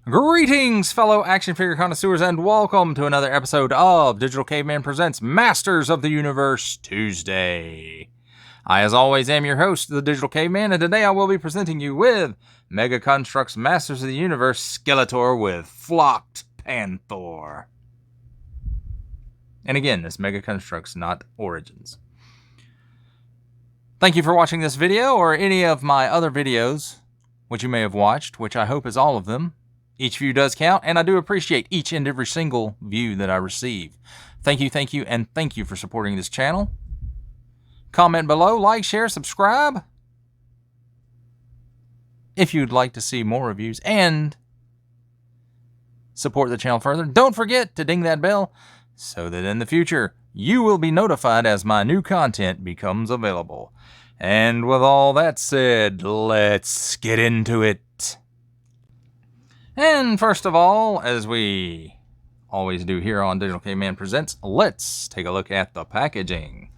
Greetings, fellow action figure connoisseurs, and welcome to another episode of Digital Caveman Presents Masters of the Universe Tuesday. I, as always, am your host, the Digital Caveman, and today I will be presenting you with Mega Construx Masters of the Universe Skeletor with Flocked Panthor. And again, this Mega Construx, not Origins. Thank you for watching this video, or any of my other videos, which you may have watched, which I hope is all of them. Each view does count, and I do appreciate each and every single view that I receive. Thank you, and thank you for supporting this channel. Comment below, like, share, subscribe, if you'd like to see more reviews and support the channel further. Don't forget to ding that bell so that in the future you will be notified as my new content becomes available. And with all that said, let's get into it. And first of all, as we always do here on Digital Caveman Presents, let's take a look at the packaging.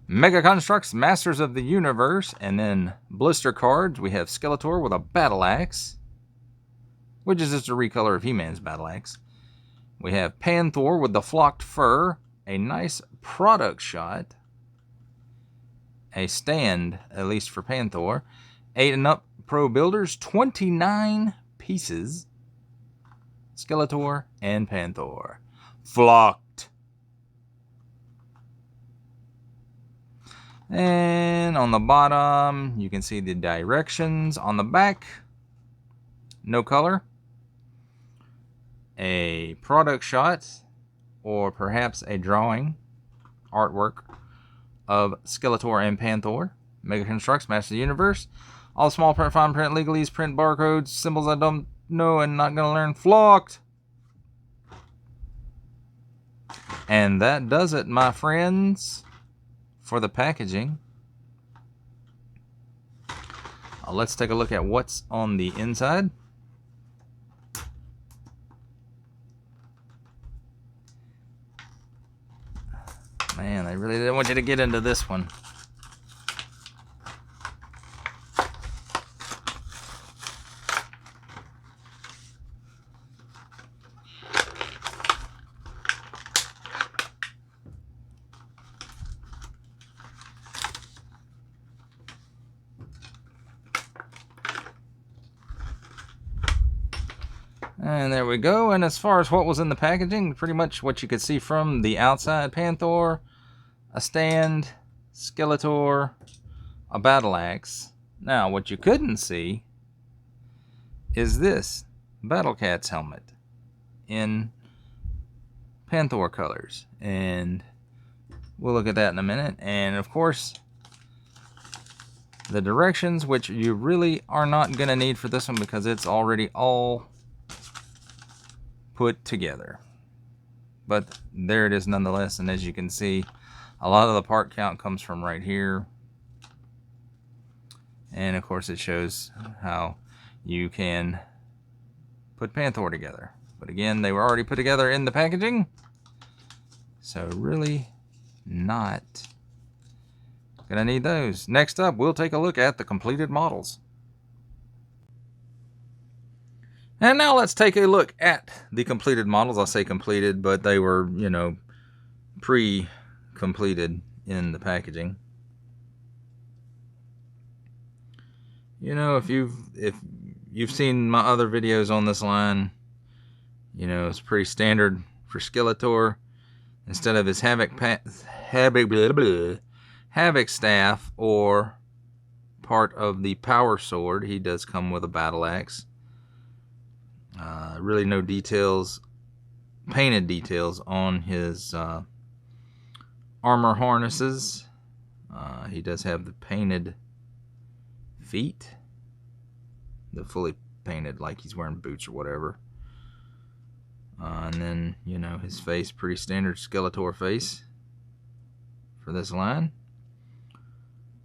Mega Construx Masters of the Universe, and then blister cards. We have Skeletor with a battle axe, which is just a recolor of He-Man's battle axe. We have Panthor with the flocked fur, a nice product shot, a stand, at least for Panthor, 8 and up pro builders, 29 pieces, Skeletor and Panthor. Flocked. And on the bottom, you can see the directions. On the back, no color. A product shot, or perhaps a drawing, artwork of Skeletor and Panthor. Mega Construx Masters of the Universe. All small print, fine print, legalese, print, barcodes, symbols I don't know and not gonna learn. Flocked. And that does it, my friends, for the packaging. Let's take a look at what's on the inside. Man, they really didn't want you to get into this one. And there we go. And as far as what was in the packaging, pretty much what you could see from the outside: Panthor, a stand, Skeletor, a battle axe. Now, what you couldn't see is this Battle Cat's helmet in Panthor colors. And we'll look at that in a minute. And of course, the directions, which you really are not going to need for this one because it's already all put together. But there it is nonetheless. And as you can see, a lot of the part count comes from right here. And of course it shows how you can put Panthor together. But again, they were already put together in the packaging, so really not gonna need those. Next up, we'll take a look at the completed models. And now let's take a look at the completed models. I say completed, but they were, pre-completed in the packaging. If you've seen my other videos on this line, it's pretty standard for Skeletor. Instead of his Havoc staff or part of the power sword, he does come with a battle axe. Really no details, painted details on his armor harnesses. He does have the painted feet, the fully painted, like he's wearing boots or whatever. And then, his face, pretty standard Skeletor face for this line.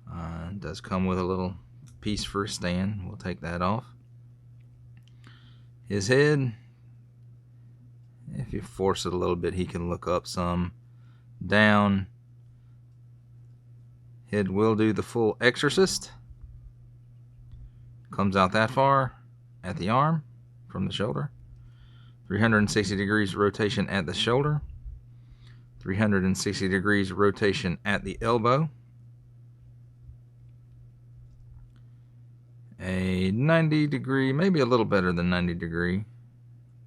It does come with a little piece for a stand. We'll take that off. His head, if you force it a little bit, he can look up some, down. Head will do the full Exorcist. Comes out that far at the arm from the shoulder. 360 degrees rotation at the shoulder. 360 degrees rotation at the elbow. A 90 degree, maybe a little better than 90 degree,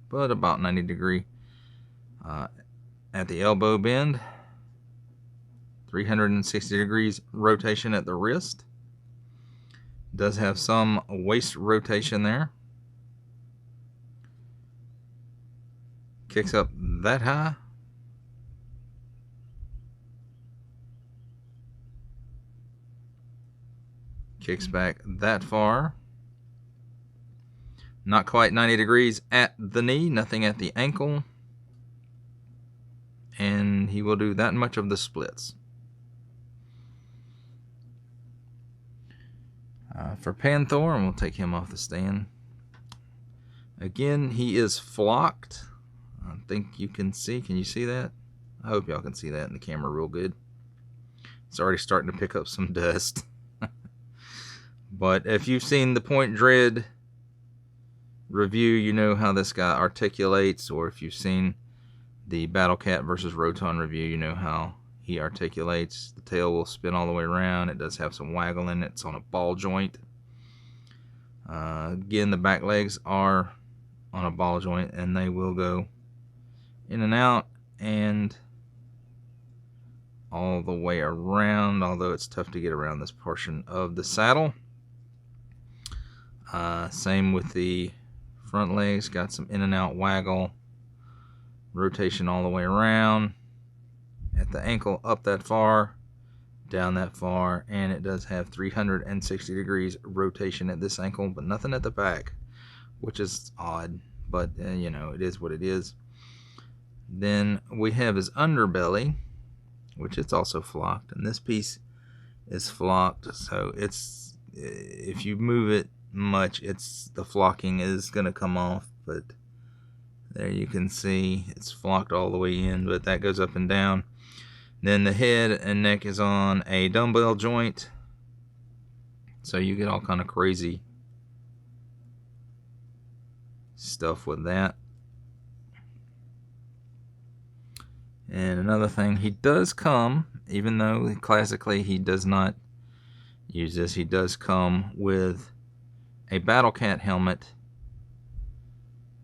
but about 90 degree at the elbow bend. 360 degrees rotation at the wrist. Does have some waist rotation there. Kicks up that high. Kicks back that far. Not quite 90 degrees at the knee, nothing at the ankle. And he will do that much of the splits. For Panthor, and we'll take him off the stand. Again, he is flocked. I think you can see. Can you see that? I hope y'all can see that in the camera real good. It's already starting to pick up some dust. But if you've seen the Point Dread review, you know how this guy articulates. Or if you've seen the Battle Cat versus Roton review, you know how he articulates. The tail will spin all the way around. It does have some waggle in it. It's on a ball joint. Again, the back legs are on a ball joint, and they will go in and out and all the way around, although it's tough to get around this portion of the saddle. Same with the front legs. Got some in and out waggle. Rotation all the way around. At the ankle, up that far, down that far, and it does have 360 degrees rotation at this ankle, but nothing at the back, which is odd, but you know, it is what it is. Then we have his underbelly, which it's also flocked, and this piece is flocked, so it's, if you move it much, it's, the flocking is going to come off, but there you can see it's flocked all the way in, but that goes up and down. Then the head and neck is on a dumbbell joint, so you get all kind of crazy stuff with that. And another thing, he does come, even though classically he does not use this, he does come with a Battle Cat helmet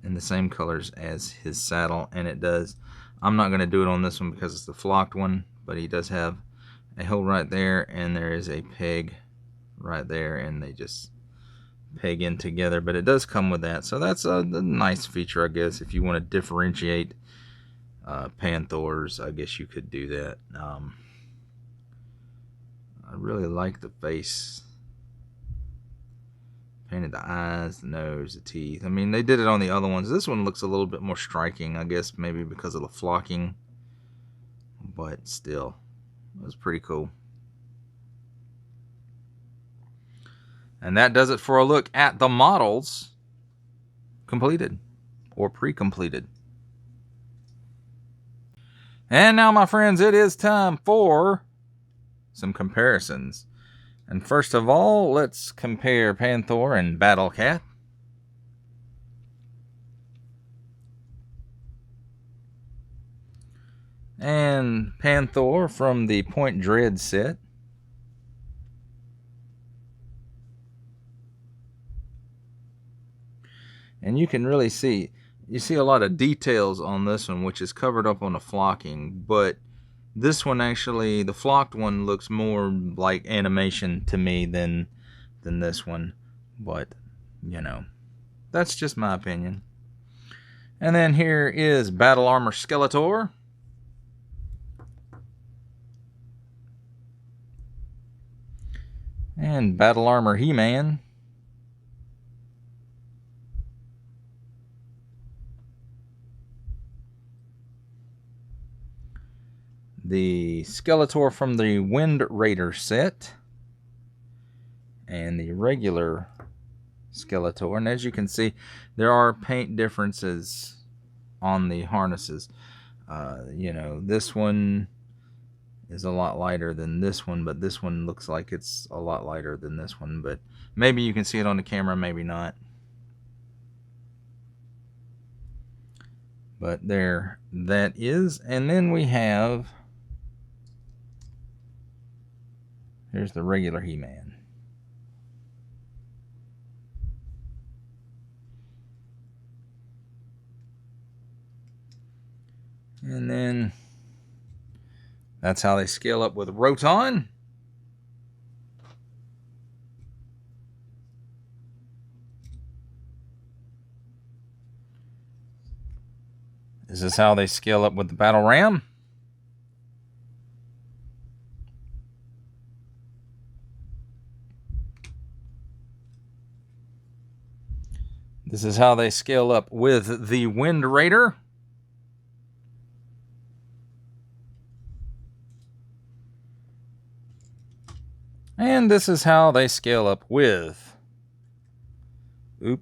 in the same colors as his saddle, and it does, I'm not going to do it on this one because it's the flocked one, but he does have a hole right there, and there is a peg right there, and they just peg in together, but it does come with that, so that's a nice feature, I guess. If you want to differentiate Panthors, I guess you could do that. I really like the face. Painted the eyes, the nose, the teeth. I mean, they did it on the other ones. This one looks a little bit more striking, I guess, maybe because of the flocking. But still, it was pretty cool. And that does it for a look at the models completed or pre-completed. And now, my friends, it is time for some comparisons. And first of all, let's compare Panthor and Battle Cat. And Panthor from the Point Dread set. And you can really see, you see a lot of details on this one, which is covered up on the flocking, but this one actually, the flocked one, looks more like animation to me than this one. But, you know, that's just my opinion. And then here is Battle Armor Skeletor. And Battle Armor He-Man. The Skeletor from the Wind Raider set. And the regular Skeletor. And as you can see, there are paint differences on the harnesses. You know, this one is a lot lighter than this one, but this one looks like it's a lot lighter than this one. But maybe you can see it on the camera, maybe not. But there that is. And then we have, here's the regular He-Man. And then that's how they scale up with Roton. This is how they scale up with the Battle Ram. This is how they scale up with the Wind Raider. And this is how they scale up with, the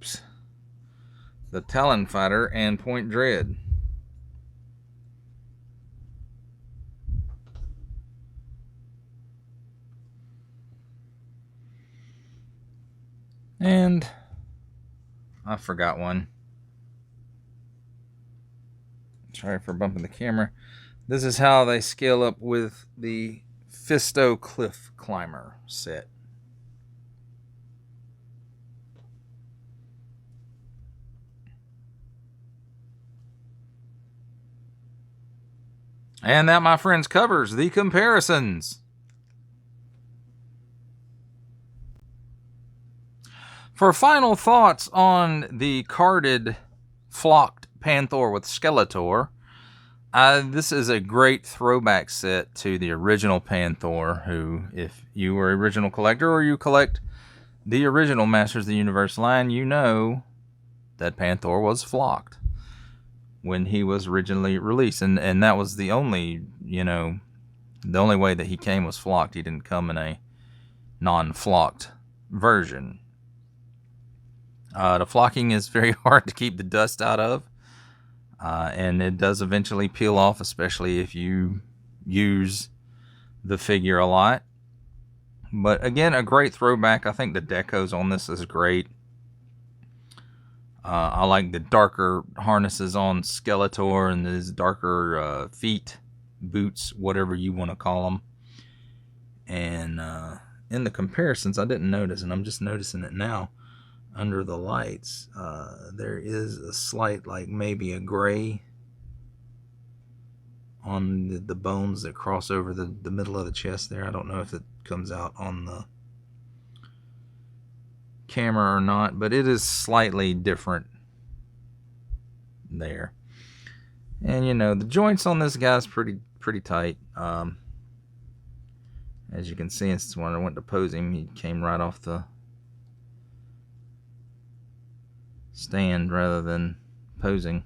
Talon Fighter and Point Dread. And I forgot one. Sorry for bumping the camera. This is how they scale up with the Fisto Cliff Climber set. And that, my friends, covers the comparisons. For final thoughts on the carded flocked Panthor with Skeletor, this is a great throwback set to the original Panthor, who, if you were an original collector or you collect the original Masters of the Universe line, you know that Panthor was flocked when he was originally released. And that was the only, the only way that he came was flocked. He didn't come in a non-flocked version. The flocking is very hard to keep the dust out of. And it does eventually peel off, especially if you use the figure a lot. But again, a great throwback. I think the decos on this is great. I like the darker harnesses on Skeletor and his darker feet, boots, whatever you want to call them. And in the comparisons, I didn't notice, and I'm just noticing it now. Under the lights, there is a slight, like maybe a gray on the bones that cross over the middle of the chest there. I don't know if it comes out on the camera or not, but it is slightly different there. And the joints on this guy's pretty tight. As you can see, it's when I went to pose him, he came right off the stand rather than posing.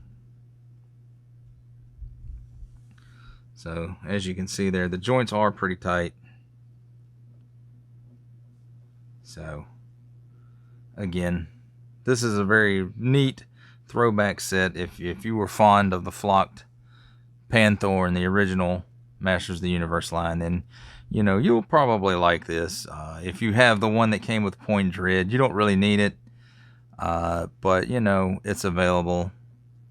So as you can see there, the joints are pretty tight. So again, this is a very neat throwback set. If you were fond of the flocked Panthor and the original Masters of the Universe line, then you'll probably like this. If you have the one that came with Point Dread, you don't really need it. But it's available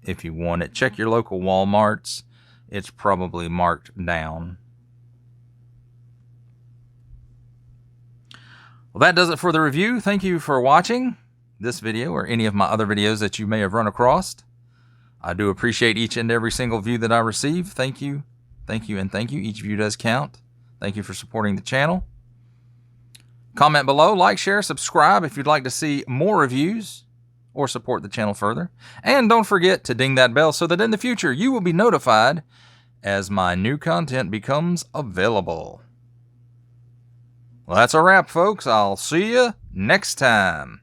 if you want it. Check your local Walmarts. It's probably marked down. Well, that does it for the review. Thank you for watching this video or any of my other videos that you may have run across. I do appreciate each and every single view that I receive. Thank you. Thank you and thank you. Each view does count. Thank you for supporting the channel. Comment below, like, share, subscribe if you'd like to see more reviews or support the channel further. And don't forget to ding that bell so that in the future you will be notified as my new content becomes available. Well, that's a wrap, folks. I'll see you next time.